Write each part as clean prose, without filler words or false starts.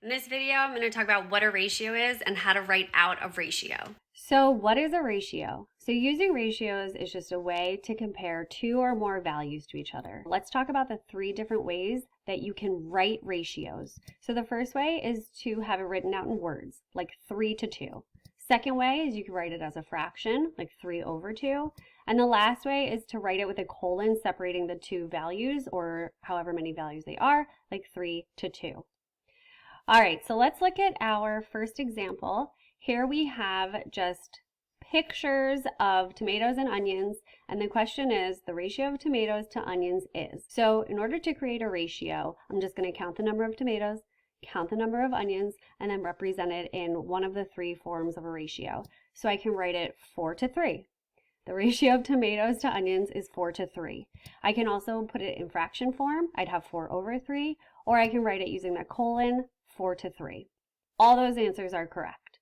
In this video, I'm going to talk about what a ratio is and how to write out a ratio. So what is a ratio? So using ratios is just a way to compare two or more values to each other. Let's talk about the three different ways that you can write ratios. So the first way is to have it written out in words, like 3:2. Second way is you can write it as a fraction, like 3/2. And the last way is to write it with a colon separating the two values, or however many values they are, like 3:2. All right, so let's look at our first example. Here we have just pictures of tomatoes and onions, and the question is the ratio of tomatoes to onions is. So in order to create a ratio, I'm just going to count the number of tomatoes, count the number of onions, and then represent it in one of the three forms of a ratio. So I can write it 4:3. The ratio of tomatoes to onions is 4:3. I can also put it in fraction form. I'd have 4/3, or I can write it using the colon, 4:3. All those answers are correct.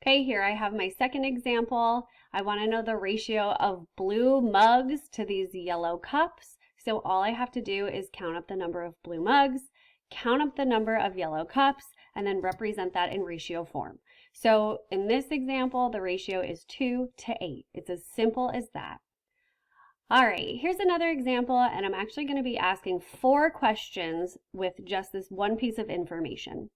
Okay, here I have my second example. I want to know the ratio of blue mugs to these yellow cups. So all I have to do is count up the number of blue mugs, count up the number of yellow cups, and then represent that in ratio form. So in this example, the ratio is 2:8. It's as simple as that. All right, here's another example, and I'm actually going to be asking 4 questions with just this one piece of information.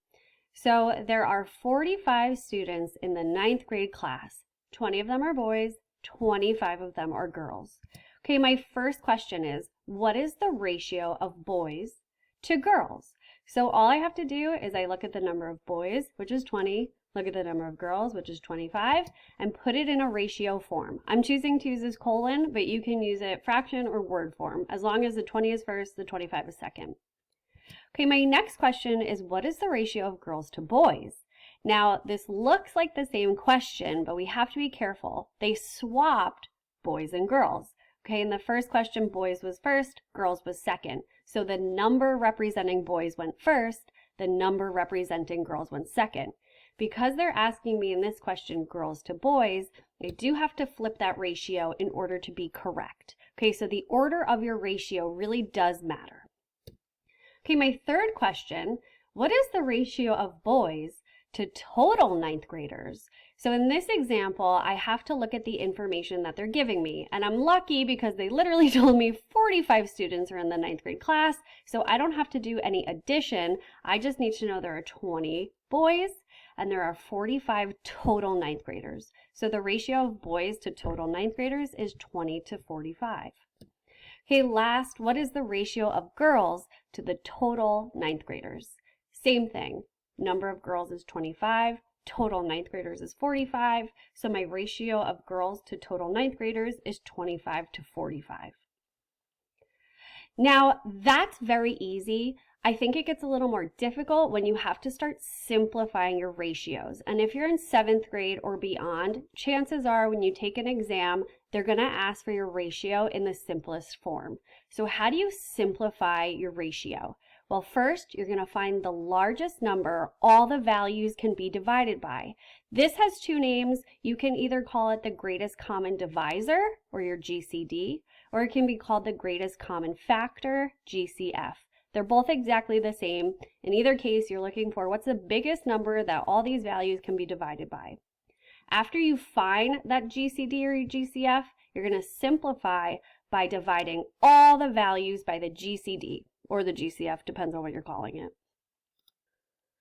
So there are 45 students in the 9th grade class. 20 of them are boys, 25 of them are girls. Okay, my first question is, what is the ratio of boys to girls? So all I have to do is I look at the number of boys, which is 20, look at the number of girls, which is 25, and put it in a ratio form. I'm choosing to use this colon, but you can use it fraction or word form, as long as the 20 is first, the 25 is second. Okay, my next question is, what is the ratio of girls to boys? Now, this looks like the same question, but we have to be careful. They swapped boys and girls. Okay, in the first question, boys was first, girls was second. So the number representing boys went first, the number representing girls went second. Because they're asking me in this question girls to boys, I do have to flip that ratio in order to be correct. Okay, so the order of your ratio really does matter. Okay, my third question, what is the ratio of boys to total 9th graders? So in this example, I have to look at the information that they're giving me. And I'm lucky because they literally told me 45 students are in the 9th grade class. So I don't have to do any addition. I just need to know there are 20 boys and there are 45 total 9th graders. So the ratio of boys to total 9th graders is 20:45. Okay, last, what is the ratio of girls to the total 9th graders? Same thing. Number of girls is 25, total 9th graders is 45, so my ratio of girls to total 9th graders is 25:45. Now, that's very easy. I think it gets a little more difficult when you have to start simplifying your ratios. And if you're in 7th grade or beyond, chances are when you take an exam, they're going to ask for your ratio in the simplest form. So how do you simplify your ratio? Well, first, you're going to find the largest number all the values can be divided by. This has 2 names. You can either call it the greatest common divisor, or your GCD, or it can be called the greatest common factor, GCF. They're both exactly the same. In either case, you're looking for what's the biggest number that all these values can be divided by. After you find that GCD or GCF, you're going to simplify by dividing all the values by the GCD, or the GCF, depends on what you're calling it.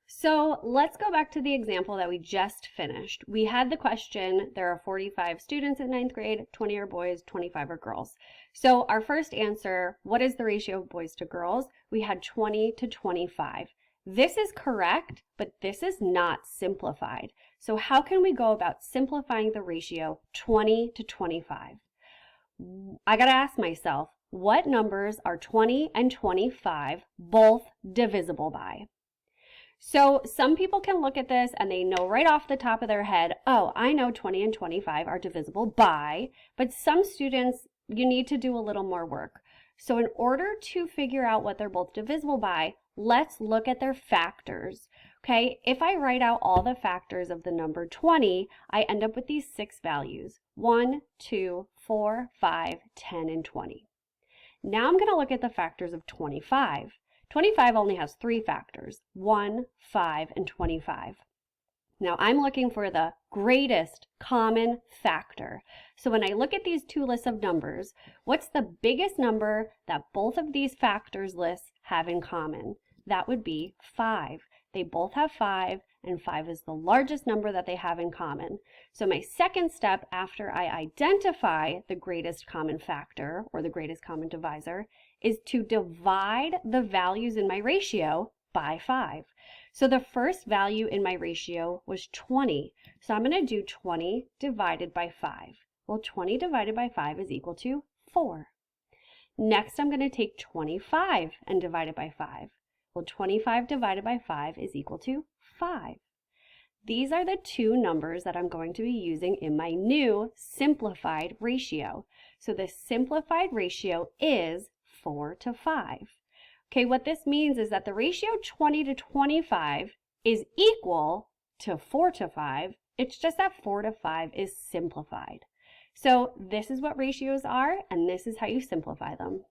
So let's go back to the example that we just finished. We had the question, there are 45 students in 9th grade, 20 are boys, 25 are girls. So our first answer, what is the ratio of boys to girls? We had 20:25. This is correct, but this is not simplified. So how can we go about simplifying the ratio 20:25? I gotta ask myself, what numbers are 20 and 25 both divisible by? So some people can look at this and they know right off the top of their head, oh, I know 20 and 25 are divisible by, but some students, you need to do a little more work. So in order to figure out what they're both divisible by, let's look at their factors. Okay, if I write out all the factors of the number 20, I end up with these 6 values, 1, 2, 4, 5, 10, and 20. Now I'm going to look at the factors of 25. 25 only has 3 factors, 1, 5, and 25. Now I'm looking for the greatest common factor. So when I look at these two lists of numbers, what's the biggest number that both of these factors lists have in common? That would be 5. They both have 5, and 5 is the largest number that they have in common. So my second step after I identify the greatest common factor, or the greatest common divisor, is to divide the values in my ratio by 5. So the first value in my ratio was 20. So I'm going to do 20 divided by 5. Well, 20 divided by 5 is equal to 4. Next, I'm going to take 25 and divide it by 5. Well, 25 divided by 5 is equal to 5. These are the two numbers that I'm going to be using in my new simplified ratio. So the simplified ratio is 4 to 5. Okay, what this means is that the ratio 20 to 25 is equal to 4 to 5. It's just that 4 to 5 is simplified. So this is what ratios are, and this is how you simplify them.